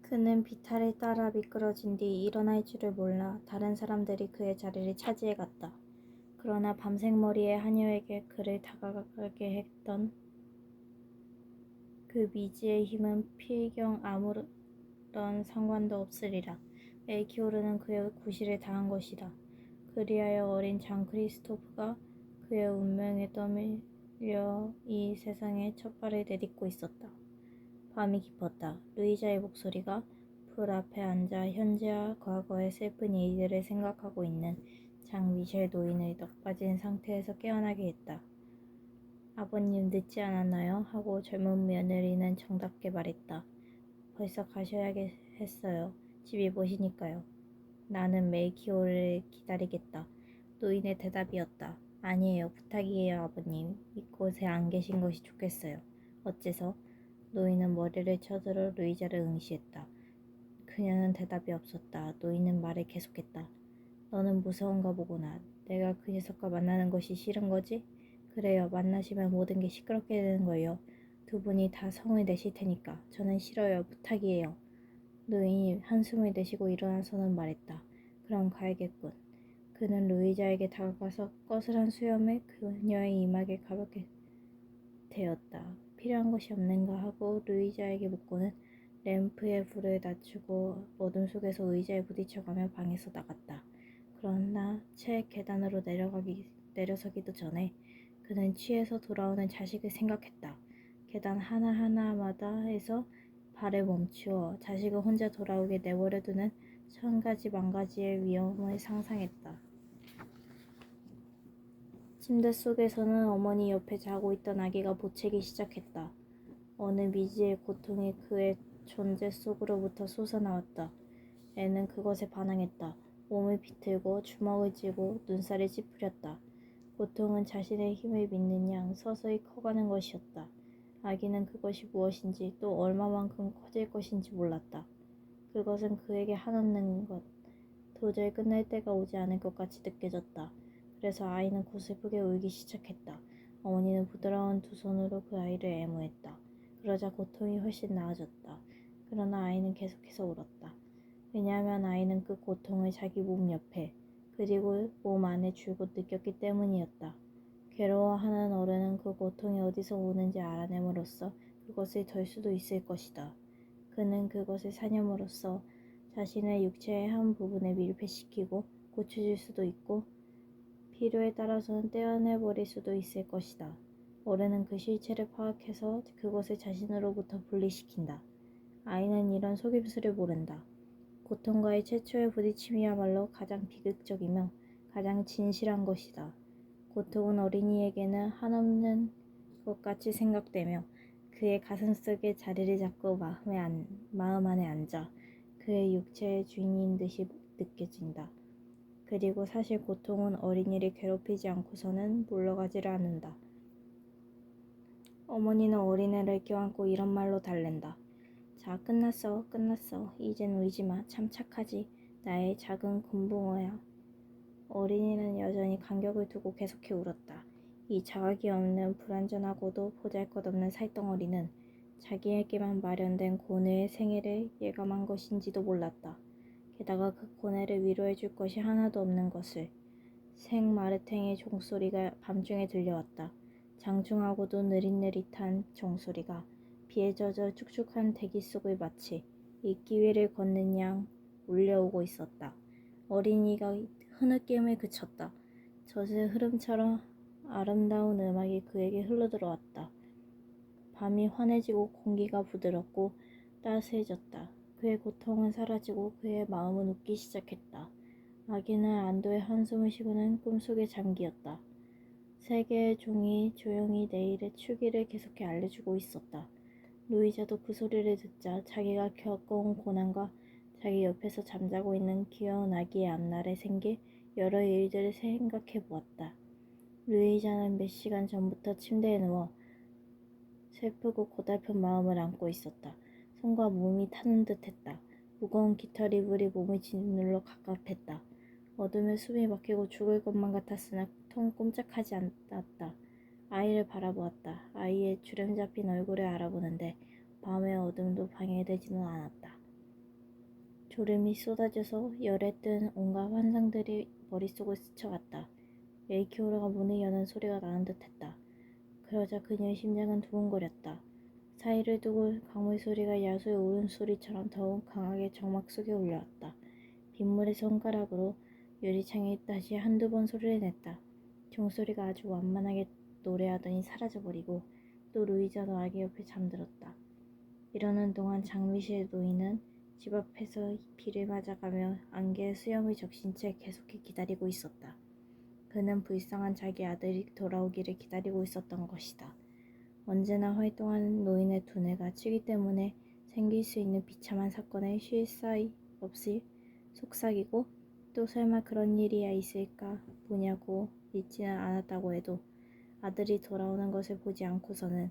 그는 비탈을 따라 미끄러진 뒤 일어날 줄을 몰라 다른 사람들이 그의 자리를 차지해 갔다. 그러나 밤생머리의 하녀에게 그를 다가가게 했던 그 미지의 힘은 필경 아무런 상관도 없으리라. 멜키오르는 그의 구실에 당한 것이다. 그리하여 어린 장 크리스토프가 그의 운명에 떠밀려 이 세상에 첫 발을 내딛고 있었다. 밤이 깊었다. 루이자의 목소리가 불 앞에 앉아 현재와 과거의 슬픈 일들을 생각하고 있는 장 미셸 노인을 넋빠진 상태에서 깨어나게 했다. 아버님 늦지 않았나요? 하고 젊은 며느리는 정답게 말했다. 벌써 가셔야겠어요. 집이 보시니까요. 나는 멜키오를 기다리겠다. 노인의 대답이었다. 아니에요. 부탁이에요, 아버님. 이곳에 안 계신 것이 좋겠어요. 어째서? 노인은 머리를 쳐들어 루이자를 응시했다. 그녀는 대답이 없었다. 노인은 말을 계속했다. 너는 무서운가 보구나. 내가 그 녀석과 만나는 것이 싫은 거지? 그래요. 만나시면 모든 게 시끄럽게 되는 거예요. 두 분이 다 성을 내실 테니까. 저는 싫어요. 부탁이에요. 노인이 한숨을 내쉬고 일어나서는 말했다. 그럼 가야겠군. 그는 루이자에게 다가가서 꺼슬한 수염을 그녀의 이마에 가볍게 대었다. 필요한 것이 없는가 하고 루이자에게 묻고는 램프의 불을 낮추고 어둠 속에서 의자에 부딪혀가며 방에서 나갔다. 그러나 채 계단으로 내려서기도 전에 그는 취해서 돌아오는 자식을 생각했다. 계단 하나하나마다에서 발을 멈추어 자식을 혼자 돌아오게 내버려두는 천가지만가지의 위험을 상상했다. 침대 속에서는 어머니 옆에 자고 있던 아기가 보채기 시작했다. 어느 미지의 고통이 그의 존재 속으로부터 솟아나왔다. 애는 그것에 반항했다. 몸을 비틀고 주먹을 쥐고 눈살을 찌푸렸다. 고통은 자신의 힘을 믿는 양 서서히 커가는 것이었다. 아기는 그것이 무엇인지 또 얼마만큼 커질 것인지 몰랐다. 그것은 그에게 한없는 것, 도저히 끝날 때가 오지 않을 것 같이 느껴졌다. 그래서 아이는 고슬프게 울기 시작했다. 어머니는 부드러운 두 손으로 그 아이를 애무했다. 그러자 고통이 훨씬 나아졌다. 그러나 아이는 계속해서 울었다. 왜냐하면 아이는 그 고통을 자기 몸 옆에 그리고 몸 안에 줄곧 느꼈기 때문이었다. 괴로워하는 어른은 그 고통이 어디서 오는지 알아냄으로써 그것을 덜 수도 있을 것이다. 그는 그것을 사념으로써 자신의 육체의 한 부분을 밀폐시키고 고쳐줄 수도 있고 필요에 따라서는 떼어내버릴 수도 있을 것이다. 어른은 그 실체를 파악해서 그것을 자신으로부터 분리시킨다. 아이는 이런 속임수를 모른다. 고통과의 최초의 부딪힘이야말로 가장 비극적이며 가장 진실한 것이다. 고통은 어린이에게는 한없는 것 같이 생각되며 그의 가슴속에 자리를 잡고 마음 안에 앉아 그의 육체의 주인인 듯이 느껴진다. 그리고 사실 고통은 어린이를 괴롭히지 않고서는 물러가지를 않는다. 어머니는 어린애를 껴안고 이런 말로 달랜다. 자, 끝났어. 이젠 울지마. 참 착하지. 나의 작은 금붕어야. 어린이는 여전히 간격을 두고 계속해 울었다. 이 자각이 없는 불완전하고도 보잘것없는 살덩어리는 자기에게만 마련된 고뇌의 생애를 예감한 것인지도 몰랐다. 게다가 그 고뇌를 위로해 줄 것이 하나도 없는 것을. 생마르탱의 종소리가 밤중에 들려왔다. 장중하고도 느릿느릿한 종소리가 비에 젖어 축축한 대기 속을 마치 이끼위를 걷는 양 울려오고 있었다. 어린이가 흐느낌을 그쳤다. 젖의 흐름처럼 아름다운 음악이 그에게 흘러들어왔다. 밤이 환해지고 공기가 부드럽고 따스해졌다. 그의 고통은 사라지고 그의 마음은 웃기 시작했다. 아기는 안도의 한숨을 쉬고는 꿈속에 잠기었다. 세 개의 종이 조용히 내일의 추기를 계속해 알려주고 있었다. 루이자도 그 소리를 듣자 자기가 겪어온 고난과 자기 옆에서 잠자고 있는 귀여운 아기의 앞날에 생길 여러 일들을 생각해 보았다. 루이자는 몇 시간 전부터 침대에 누워 슬프고 고달픈 마음을 안고 있었다. 손과 몸이 타는 듯했다. 무거운 깃털이 물이 몸을 짓눌러 갑갑했다. 어둠에 숨이 막히고 죽을 것만 같았으나 통 꼼짝하지 않았다. 아이를 바라보았다. 아이의 주름 잡힌 얼굴을 알아보는데 밤의 어둠도 방해되지는 않았다. 졸음이 쏟아져서 열에 뜬 온갖 환상들이 머릿속을 스쳐갔다. 멜키오르가 문을 여는 소리가 나는 듯했다. 그러자 그녀의 심장은 두근거렸다. 사이를 두고 강물 소리가 야수의 울음소리처럼 더욱 강하게 정막 속에 울려왔다. 빗물의 손가락으로 유리창에 다시 한두 번 소리를 냈다. 종소리가 아주 완만하게 노래하더니 사라져버리고 또 루이자도 아기 옆에 잠들었다. 이러는 동안 장미실 노인은 집 앞에서 비를 맞아가며 안개에 수염을 적신 채 계속해 기다리고 있었다. 그는 불쌍한 자기 아들이 돌아오기를 기다리고 있었던 것이다. 언제나 활동하는 노인의 두뇌가 치기 때문에 생길 수 있는 비참한 사건에 쉴 사이 없이 속삭이고 또 설마 그런 일이야 있을까 보냐고 믿지는 않았다고 해도 아들이 돌아오는 것을 보지 않고서는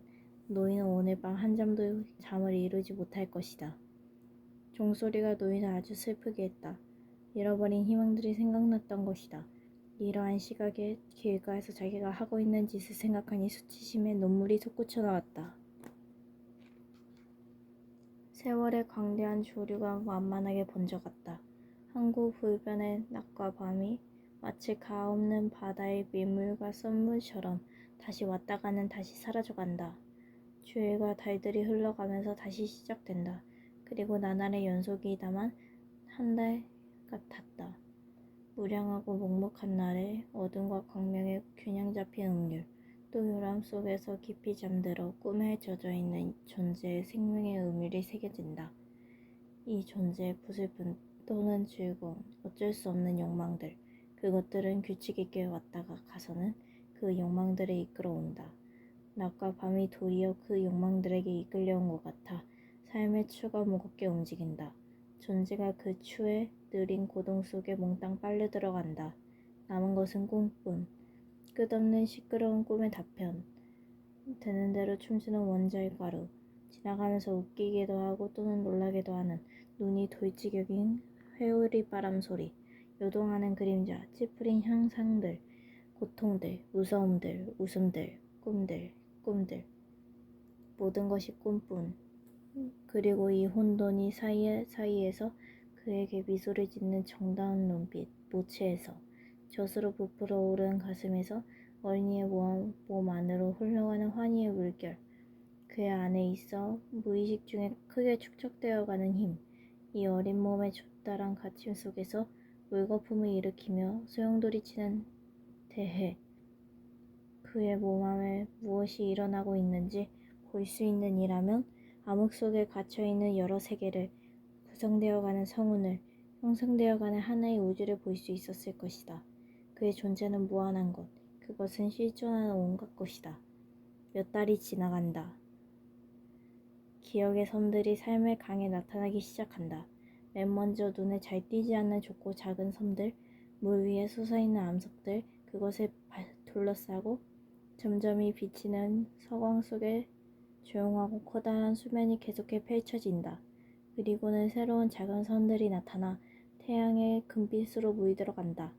노인은 오늘 밤 한잠도 잠을 이루지 못할 것이다. 종소리가 노인을 아주 슬프게 했다. 잃어버린 희망들이 생각났던 것이다. 이러한 시각에 길가에서 자기가 하고 있는 짓을 생각하니 수치심에 눈물이 솟구쳐 나왔다. 세월의 광대한 조류가 완만하게 번져갔다. 항구 불변의 낮과 밤이 마치 가없는 바다의 밀물과 썰물처럼 다시 왔다가는 다시 사라져간다. 주일과 달들이 흘러가면서 다시 시작된다. 그리고 나날의 연속이다만 한 달 같았다. 무량하고 먹먹한 날에 어둠과 광명의 균형 잡힌 음률, 또 요람 속에서 깊이 잠들어 꿈에 젖어있는 존재의 생명의 음율이 새겨진다. 이 존재의 부슬픈 또는 즐거운 어쩔 수 없는 욕망들, 그것들은 규칙 있게 왔다가 가서는 그 욕망들을 이끌어온다. 낮과 밤이 도리어 그 욕망들에게 이끌려온 것 같아 삶의 추가 무겁게 움직인다. 존재가 그 추에 느린 고동 속에 몽땅 빨려 들어간다. 남은 것은 꿈뿐. 끝없는 시끄러운 꿈의 답변. 되는 대로 춤추는 원자의 가루. 지나가면서 웃기기도 하고 또는 놀라기도 하는 눈이 돌직여긴 회오리 바람 소리. 요동하는 그림자, 찌푸린 향상들, 고통들, 무서움들, 웃음들, 꿈들. 모든 것이 꿈뿐. 그리고 이 혼돈이 사이에서 그에게 미소를 짓는 정다운 눈빛, 모체에서 젖으로 부풀어 오른 가슴에서 어린이의 몸 안으로 흘러가는 환희의 물결, 그의 안에 있어 무의식 중에 크게 축적되어가는 힘, 이 어린 몸의 좁다란 갇힘 속에서 물거품을 일으키며 소용돌이치는 대해, 그의 몸 안에 무엇이 일어나고 있는지 볼 수 있는 이라면 암흑 속에 갇혀있는 여러 세계를, 구성되어가는 성운을, 형성되어가는 하나의 우주를 볼 수 있었을 것이다. 그의 존재는 무한한 것, 그것은 실존하는 온갖 것이다. 몇 달이 지나간다. 기억의 섬들이 삶의 강에 나타나기 시작한다. 맨 먼저 눈에 잘 띄지 않는 좁고 작은 섬들, 물 위에 솟아있는 암석들, 그것을 둘러싸고 점점이 비치는 서광 속에 조용하고 커다란 수면이 계속해 펼쳐진다. 그리고는 새로운 작은 선들이 나타나 태양의 금빛으로 물들어간다.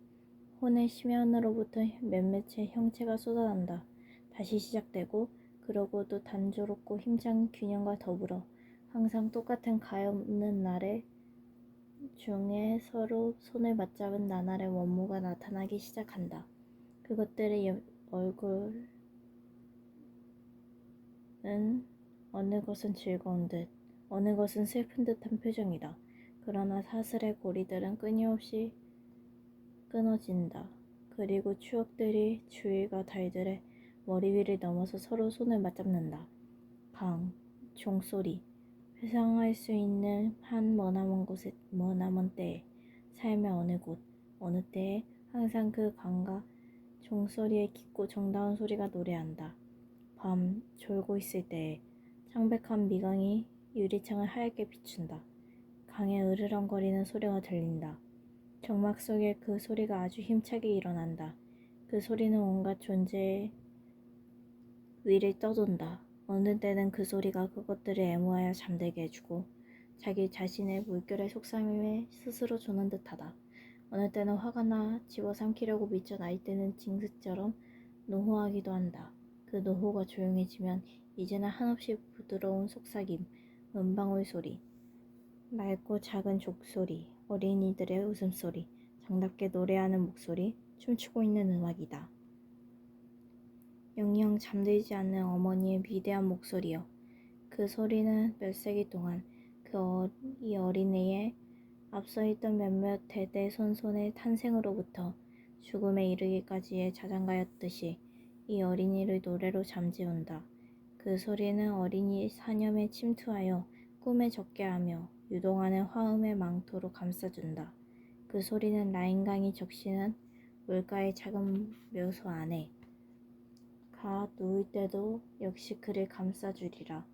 혼의 심연으로부터 몇몇의 형체가 쏟아난다. 다시 시작되고 그러고 또 단조롭고 힘찬 균형과 더불어 항상 똑같은 가엾는 날의 중에 서로 손을 맞잡은 나날의 원모가 나타나기 시작한다. 그것들의 얼굴 어느 것은 즐거운 듯, 어느 것은 슬픈 듯한 표정이다. 그러나 사슬의 고리들은 끊임없이 끊어진다. 그리고 추억들이 주일과 달들의 머리 위를 넘어서 서로 손을 맞잡는다. 종소리, 회상할 수 있는 한 머나먼 곳에, 머나먼 때에, 삶의 어느 곳, 어느 때에 항상 그 강과 종소리의 깊고 정다운 소리가 노래한다. 밤, 졸고 있을 때에 창백한 미강이 유리창을 하얗게 비춘다. 강의 으르렁거리는 소리가 들린다. 정막 속에 그 소리가 아주 힘차게 일어난다. 그 소리는 온갖 존재의 위를 떠돈다. 어느 때는 그 소리가 그것들을 애무하여 잠들게 해주고 자기 자신의 물결의 속삭임에 스스로 조는 듯하다. 어느 때는 화가 나 집어삼키려고 미쳐 나이때는 징수처럼 노호하기도 한다. 그 노호가 조용해지면 이제는 한없이 부드러운 속삭임, 은방울 소리, 맑고 작은 족소리, 어린이들의 웃음소리, 정답게 노래하는 목소리, 춤추고 있는 음악이다. 영영 잠들지 않는 어머니의 위대한 목소리여. 그 소리는 몇 세기 동안 이 어린애의 앞서 있던 몇몇 대대손손의 탄생으로부터 죽음에 이르기까지의 자장가였듯이 이 어린이를 노래로 잠재운다. 그 소리는 어린이 사념에 침투하여 꿈에 젖게 하며 유동하는 화음의 망토로 감싸준다. 그 소리는 라인강이 적시는 물가의 작은 묘소 안에 가 누울 때도 역시 그를 감싸주리라.